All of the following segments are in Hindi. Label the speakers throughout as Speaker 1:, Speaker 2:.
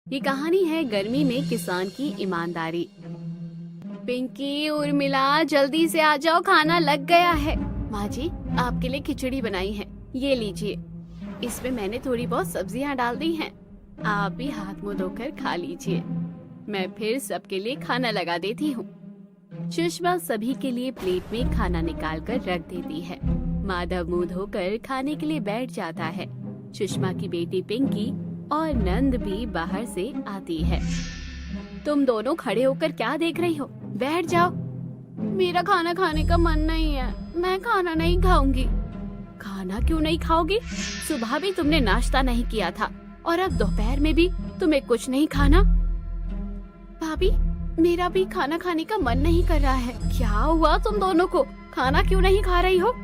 Speaker 1: ये कहानी है गर्मी में किसान की ईमानदारी। पिंकी, उर्मिला, जल्दी से आ जाओ, खाना लग गया है। माँ जी, आपके लिए खिचड़ी बनाई है, ये लीजिए। इसमें मैंने थोड़ी बहुत सब्जियाँ डाल दी हैं। आप भी हाथ मुंह धोकर खा लीजिए। मैं फिर सबके लिए खाना लगा देती हूँ। सुषमा सभी के लिए प्लेट में खाना निकाल कर रख देती है। माधव मुंह धोकर खाने के लिए बैठ जाता है। सुषमा की बेटी पिंकी और नंद भी बाहर से आती है। तुम दोनों खड़े होकर क्या देख रही हो? बैठ जाओ। मेरा खाना खाने का मन नहीं है, मैं खाना नहीं खाऊंगी। खाना क्यों नहीं खाओगी? सुबह भी तुमने नाश्ता नहीं किया था और अब दोपहर में भी तुम्हें कुछ नहीं खाना। भाभी, मेरा भी खाना खाने का मन नहीं कर रहा है। क्या हुआ तुम दोनों को? खाना क्यों नहीं खा रही हो?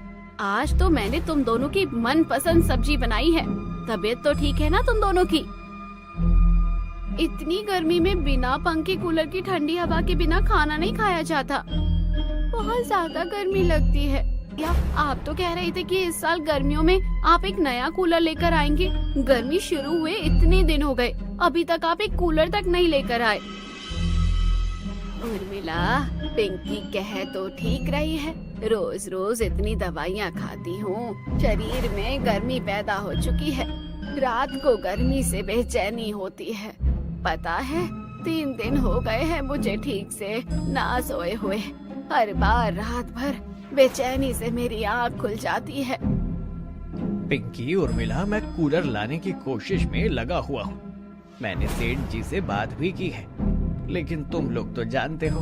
Speaker 1: आज तो मैंने तुम दोनों की मनपसंद सब्जी बनाई है। तबीयत तो ठीक है ना तुम दोनों की? इतनी गर्मी में बिना पंखे कूलर की ठंडी हवा के बिना खाना नहीं खाया जाता। बहुत ज्यादा गर्मी लगती है। या आप तो कह रहे थे कि इस साल गर्मियों में आप एक नया कूलर लेकर आएंगे। गर्मी शुरू हुए इतने दिन हो गए, अभी तक आप एक कूलर तक नहीं लेकर आए। उर्मिला, पिंकी कह तो ठीक रही है। रोज रोज इतनी दवाइयाँ खाती हूँ, शरीर में गर्मी पैदा हो चुकी है। रात को गर्मी से बेचैनी होती है। पता है, 3 दिन हो गए हैं मुझे ठीक से ना सोए हुए। हर बार रात भर बेचैनी से मेरी आँख खुल जाती है।
Speaker 2: पिंकी, उर्मिला, मैं कूलर लाने की कोशिश में लगा हुआ हूँ। मैंने सेठ जी से बात भी की है, लेकिन तुम लोग तो जानते हो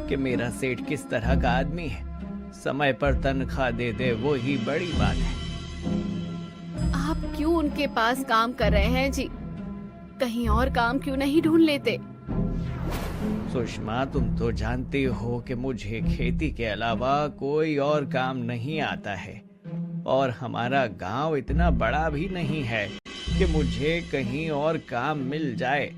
Speaker 2: कि मेरा सेठ किस तरह का आदमी है। समय पर तनख्वाह दे दे वो ही बड़ी बात है।
Speaker 1: आप क्यों उनके पास काम कर रहे हैं जी? कहीं और काम क्यों नहीं ढूंढ लेते?
Speaker 2: सुषमा, तुम तो जानती हो कि मुझे खेती के अलावा कोई और काम नहीं आता है, और हमारा गांव इतना बड़ा भी नहीं है कि मुझे कहीं और काम मिल जाए।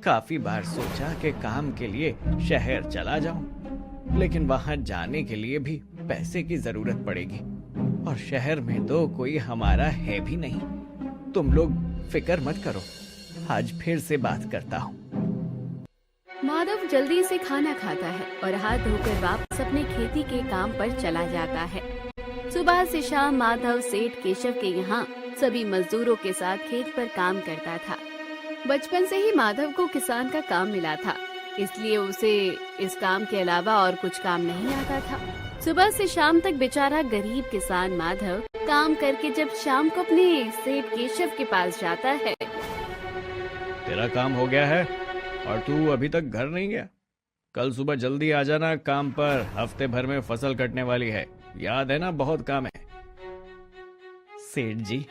Speaker 2: काफी बार सोचा कि काम के लिए शहर चला जाऊं, लेकिन वहां जाने के लिए भी पैसे की जरूरत पड़ेगी, और शहर में तो कोई हमारा है भी नहीं। तुम लोग फिक्र मत करो, आज फिर से बात करता हूँ।
Speaker 1: माधव जल्दी से खाना खाता है और हाथ धोकर वापस अपने खेती के काम पर चला जाता है। सुबह से शाम माधव सेठ केशव के यहाँ सभी मजदूरों के साथ खेत पर काम करता था। बचपन से ही माधव को किसान का काम मिला था, इसलिए उसे इस काम के अलावा और कुछ काम नहीं आता था। सुबह से शाम तक बेचारा गरीब किसान माधव काम करके जब शाम को अपने सेठ केशव के पास जाता है।
Speaker 2: तेरा काम हो गया है और तू अभी तक घर नहीं गया? कल सुबह जल्दी आ जाना काम पर, हफ्ते भर में फसल कटने वाली है, याद है ना? बहुत काम है। सेठ जी,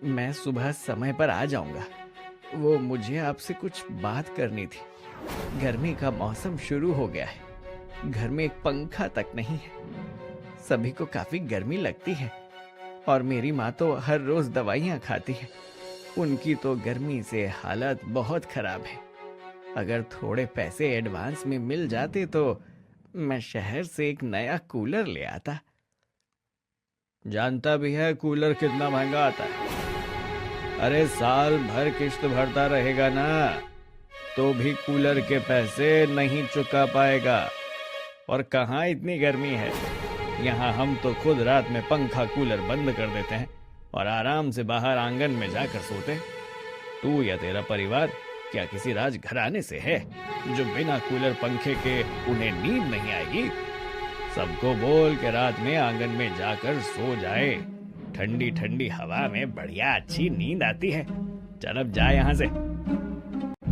Speaker 2: मैं सुबह समय पर आ जाऊंगा। वो मुझे आपसे कुछ बात करनी थी। गर्मी का मौसम शुरू हो गया है, घर में एक पंखा तक नहीं है। सभी को काफी गर्मी लगती है, और मेरी माँ तो हर रोज दवाइयाँ खाती है। उनकी तो गर्मी से हालत बहुत खराब है। अगर थोड़े पैसे एडवांस में मिल जाते तो मैं शहर से एक नया कूलर ले आता। जानता भी है कूलर कितना महंगा आता है। अरे साल भर किश्त भरता रहेगा ना, तो भी कूलर के पैसे नहीं चुका पाएगा। और कहाँ इतनी गर्मी है, यहाँ हम तो खुद रात में पंखा कूलर बंद कर देते हैं और आराम से बाहर आंगन में जाकर सोते। तू या तेरा परिवार क्या किसी राजघराने से है जो बिना कूलर पंखे के उन्हें नींद नहीं आएगी? सबको बोल के रात में आंगन में जाकर सो जाए। ठंडी ठंडी हवा में बढ़िया अच्छी नींद आती है। चल अब जा यहाँ से।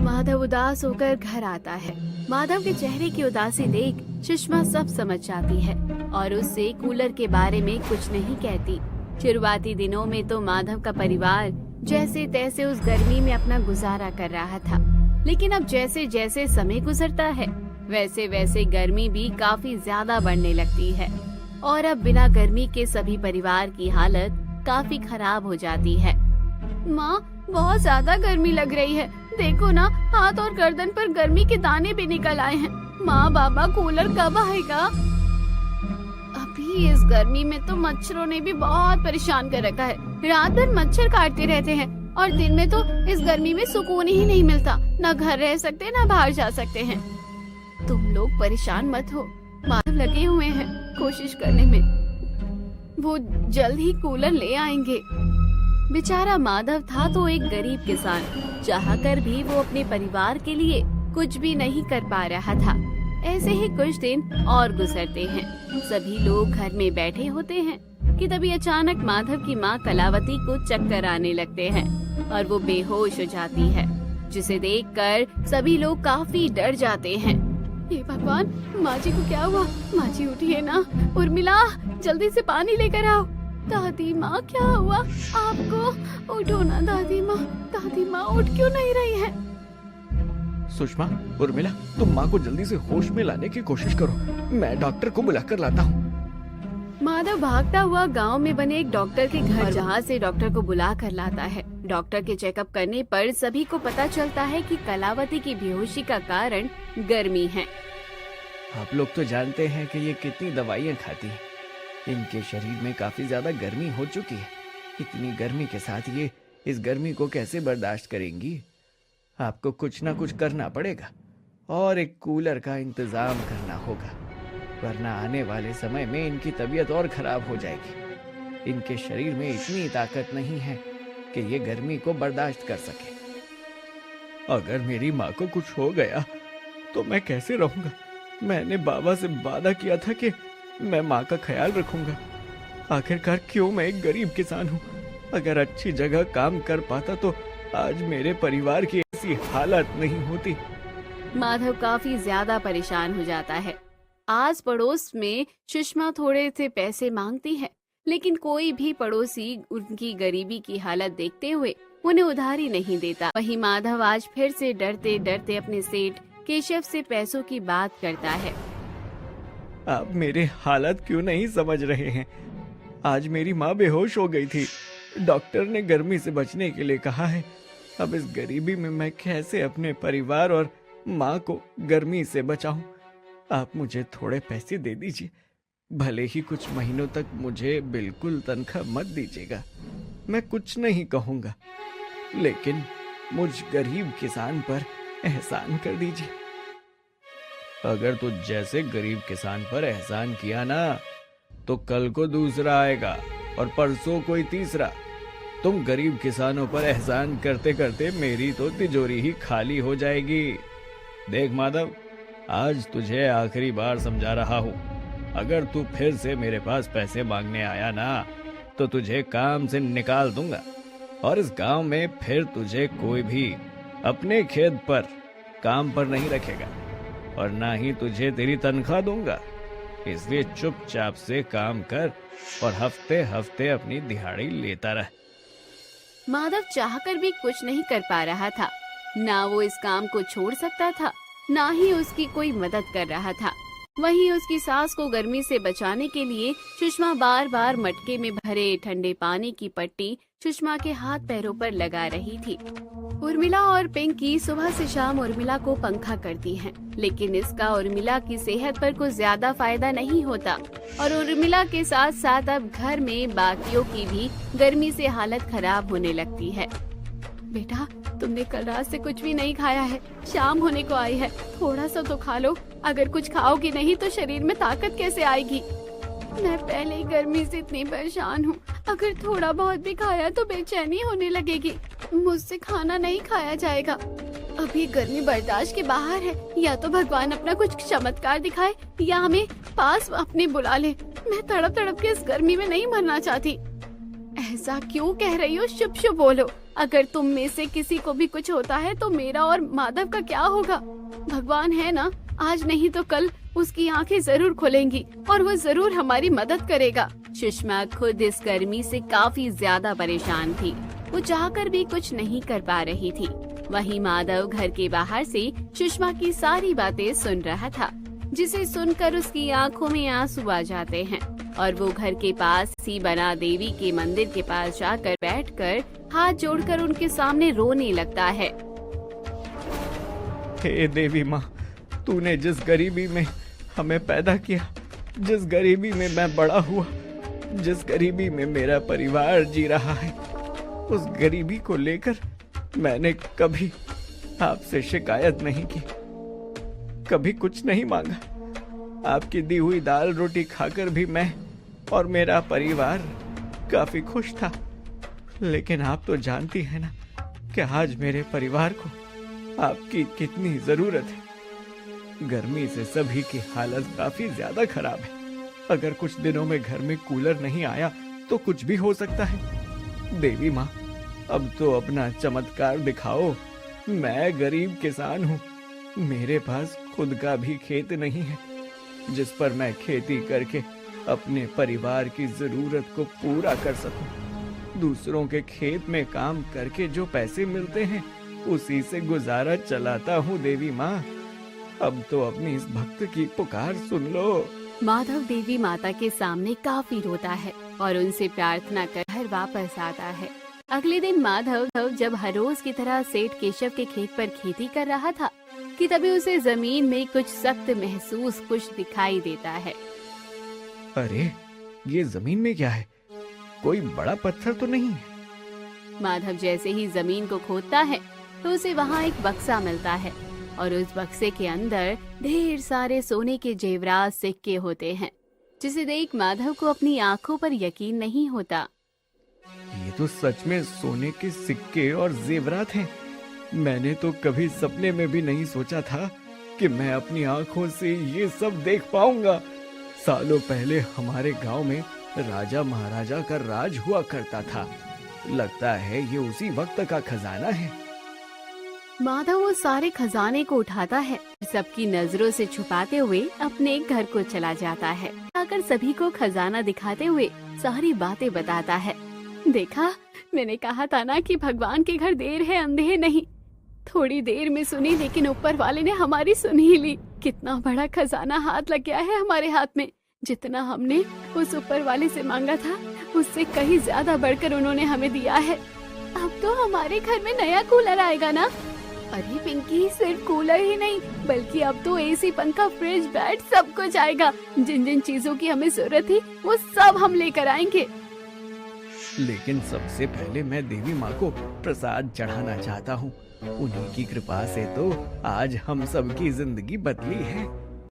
Speaker 1: माधव उदास होकर घर आता है। माधव के चेहरे की उदासी देख सुषमा सब समझ जाती है और उससे कूलर के बारे में कुछ नहीं कहती। शुरुआती दिनों में तो माधव का परिवार जैसे तैसे उस गर्मी में अपना गुजारा कर रहा था, लेकिन अब जैसे जैसे समय गुजरता है वैसे वैसे गर्मी भी काफी ज्यादा बढ़ने लगती है, और अब बिना गर्मी के सभी परिवार की हालत काफी खराब हो जाती है। माँ, बहुत ज्यादा गर्मी लग रही है, देखो ना, हाथ और गर्दन पर गर्मी के दाने भी निकल आए हैं। माँ, बाबा, कूलर कब आएगा? अभी जी, इस गर्मी में तो मच्छरों ने भी बहुत परेशान कर रखा है। रात भर मच्छर काटते रहते हैं और दिन में तो इस गर्मी में सुकून ही नहीं मिलता। ना घर रह सकते ना बाहर जा सकते हैं। तुम लोग परेशान मत हो, माधव लगे हुए हैं कोशिश करने में। वो जल्द ही कूलर ले आएंगे। बेचारा माधव था तो एक गरीब किसान, चाहकर भी वो अपने परिवार के लिए कुछ भी नहीं कर पा रहा था। ऐसे ही कुछ दिन और गुजरते हैं। सभी लोग घर में बैठे होते हैं कि तभी अचानक माधव की माँ कलावती को चक्कर आने लगते हैं और वो बेहोश हो जाती है, जिसे देखकर सभी लोग काफी डर जाते हैं। हे भगवान, माँ जी को क्या हुआ? माँ जी उठिए ना। उर्मिला, जल्दी से पानी लेकर आओ। दादी माँ, क्या हुआ आपको? उठो ना दादी माँ। दादी माँ उठ क्यों नहीं रही है?
Speaker 2: सुषमा, उर्मिला, तुम माँ को जल्दी से होश में लाने की कोशिश करो। मैं डॉक्टर को बुलाकर लाता हूँ।
Speaker 1: माधव भागता हुआ गांव में बने एक डॉक्टर के घर, जहाँ से डॉक्टर को बुला कर लाता है। डॉक्टर के चेकअप करने पर सभी को पता चलता है कि कलावती की बेहोशी का कारण गर्मी है।
Speaker 2: आप लोग तो जानते हैं कि ये कितनी दवाइयाँ खाती हैं। इनके शरीर में काफी ज्यादा गर्मी हो चुकी है। इतनी गर्मी के साथ ये इस गर्मी को कैसे बर्दाश्त करेंगी? आपको कुछ ना कुछ करना पड़ेगा और एक कूलर का इंतजाम करना होगा, वरना आने वाले समय में इनकी तबीयत और खराब हो जाएगी। इनके शरीर में इतनी ताकत नहीं है कि ये गर्मी को बर्दाश्त कर सके। अगर मेरी माँ को कुछ हो गया तो मैं कैसे रहूंगा? मैंने बाबा से वादा किया था कि मैं माँ का ख्याल रखूंगा। आखिरकार क्यों मैं एक गरीब किसान हूँ? अगर अच्छी जगह काम कर पाता तो आज मेरे परिवार की ऐसी हालत नहीं होती।
Speaker 1: माधव काफी ज्यादा परेशान हो जाता है। आस पड़ोस में सुषमा थोड़े से पैसे मांगती है, लेकिन कोई भी पड़ोसी उनकी गरीबी की हालत देखते हुए उन्हें उधारी नहीं देता। वहीं माधव आज फिर से डरते डरते अपने सेठ केशव से पैसों की बात करता है।
Speaker 2: आप मेरे हालत क्यों नहीं समझ रहे हैं? आज मेरी माँ बेहोश हो गई थी। डॉक्टर ने गर्मी से बचने के लिए कहा है। अब इस गरीबी में मैं कैसे अपने परिवार और माँ को गर्मी से बचाऊं? आप मुझे थोड़े पैसे दे दीजिए। भले ही कुछ महीनों तक मुझे बिल्कुल तनख्वाह मत दीजिएगा, मैं कुछ नहीं कहूँगा, लेकिन मुझ गरीब किसान पर एहसान कर दीजिए। अगर तू जैसे गरीब किसान पर एहसान किया ना, तो कल को दूसरा आएगा और परसों कोई तीसरा। तुम गरीब किसानों पर एहसान करते करते मेरी तो तिजोरी ही खाली हो जाएगी। देख माधव, आज तुझे आखिरी बार समझा रहा हूँ। अगर तू फिर से मेरे पास पैसे मांगने आया ना, तो तुझे काम से निकाल दूंगा और इस गांव में फिर तुझे कोई भी अपने खेत पर काम पर नहीं रखेगा और ना ही तुझे तेरी तनख्वाह दूंगा। इसलिए चुपचाप से काम कर और हफ्ते हफ्ते अपनी दिहाड़ी लेता रह।
Speaker 1: माधव चाहकर भी कुछ नहीं कर पा रहा था। ना वो इस काम को छोड़ सकता था, ना ही उसकी कोई मदद कर रहा था। वहीं उसकी सास को गर्मी से बचाने के लिए सुषमा बार बार मटके में भरे ठंडे पानी की पट्टी सुषमा के हाथ पैरों पर लगा रही थी। उर्मिला और पिंकी सुबह से शाम उर्मिला को पंखा करती हैं, लेकिन इसका उर्मिला की सेहत पर कुछ ज्यादा फायदा नहीं होता और उर्मिला के साथ साथ अब घर में बाकियों की भी गर्मी से हालत खराब होने लगती है। बेटा, तुमने कल रात से कुछ भी नहीं खाया है, शाम होने को आई है, थोड़ा सा तो खा लो। अगर कुछ खाओगी नहीं तो शरीर में ताकत कैसे आएगी? मैं पहले ही गर्मी से इतनी परेशान हूँ, अगर थोड़ा बहुत भी खाया तो बेचैनी होने लगेगी। मुझसे खाना नहीं खाया जाएगा। अभी गर्मी बर्दाश्त के बाहर है। या तो भगवान अपना कुछ चमत्कार दिखाए या हमें पास अपने बुला ले। मैं तड़प तड़प के इस गर्मी में नहीं मरना चाहती। ऐसा क्यों कह रही हो? शुभ शुभ बोलो। अगर तुम में से किसी को भी कुछ होता है तो मेरा और माधव का क्या होगा? भगवान है ना, आज नहीं तो कल उसकी आंखें जरूर खुलेंगी और वो जरूर हमारी मदद करेगा। सुषमा खुद इस गर्मी से काफी ज्यादा परेशान थी। वो चाहकर भी कुछ नहीं कर पा रही थी। वहीं माधव घर के बाहर से सुषमा की सारी बातें सुन रहा था, जिसे सुनकर उसकी आंखों में आंसू आ जाते हैं और वो घर के पास ही बना देवी के मंदिर के पास जाकर बैठकर हाथ जोड़कर उनके सामने रोने लगता है।
Speaker 2: हे देवी माँ, तूने जिस गरीबी में हमें पैदा किया, जिस गरीबी में मैं बड़ा हुआ, जिस गरीबी में मेरा परिवार जी रहा है, उस गरीबी को लेकर मैंने कभी आपसे शिकायत नहीं की, कभी कुछ नहीं मांगा। आपकी दी हुई दाल रोटी खाकर भी मैं और मेरा परिवार काफी खुश था। लेकिन आप तो जानती हैं ना कि आज मेरे परिवार को आपकी कितनी जरूरत है। गर्मी से सभी की हालत काफी ज्यादा खराब है। अगर कुछ दिनों में घर में कूलर नहीं आया तो कुछ भी हो सकता है। देवी माँ, अब तो अपना चमत्कार दिखाओ। मैं गरीब किसान हूँ, मेरे पास खुद का भी खेत नहीं है जिस पर मैं खेती करके अपने परिवार की जरूरत को पूरा कर सकूं। दूसरों के खेत में काम करके जो पैसे मिलते हैं उसी से गुजारा चलाता हूँ देवी माँ। अब तो अपनी इस भक्त की पुकार सुन लो।
Speaker 1: माधव देवी माता के सामने काफी रोता है और उनसे प्रार्थना कर घर वापस आता है। अगले दिन माधव जब हर रोज की तरह सेठ केशव के खेत पर खेती कर रहा था कि तभी उसे जमीन में कुछ सख्त महसूस कुछ दिखाई देता है।
Speaker 2: अरे, ये जमीन में क्या है? कोई बड़ा पत्थर तो नहीं है?
Speaker 1: माधव जैसे ही जमीन को खोदता है तो उसे वहाँ एक बक्सा मिलता है और उस बक्से के अंदर ढेर सारे सोने के जेवरात सिक्के होते हैं, जिसे देख माधव को अपनी आंखों पर यकीन नहीं होता।
Speaker 2: ये तो सच में सोने के सिक्के और जेवरात हैं। मैंने तो कभी सपने में भी नहीं सोचा था कि मैं अपनी आंखों से ये सब देख पाऊंगा। सालों पहले हमारे गांव में राजा महाराजा का राज हुआ करता था। लगता है ये उसी वक्त का खजाना है।
Speaker 1: माधव वो सारे खजाने को उठाता है, सबकी नजरों से छुपाते हुए अपने घर को चला जाता है। आकर सभी को खजाना दिखाते हुए सारी बातें बताता है। देखा, मैंने कहा था ना कि भगवान के घर देर है अंधेर नहीं। थोड़ी देर में सुनी, लेकिन ऊपर वाले ने हमारी सुन ही ली। कितना बड़ा खजाना हाथ लग गया है हमारे हाथ में। जितना हमने उस ऊपर वाले से मांगा था उससे कहीं ज्यादा बढ़कर उन्होंने हमें दिया है। अब तो हमारे घर में नया कूलर आएगा ना? अरे पिंकी, सिर्फ कूलर ही नहीं बल्कि अब तो एसी, पंखा, फ्रिज, बेड सब कुछ आएगा। जिन जिन चीजों की हमें जरूरत थी वो सब हम लेकर आएंगे।
Speaker 2: लेकिन सबसे पहले मैं देवी माँ को प्रसाद चढ़ाना चाहता हूँ। उन्हीं की कृपा से तो आज हम सबकी जिंदगी बदली है।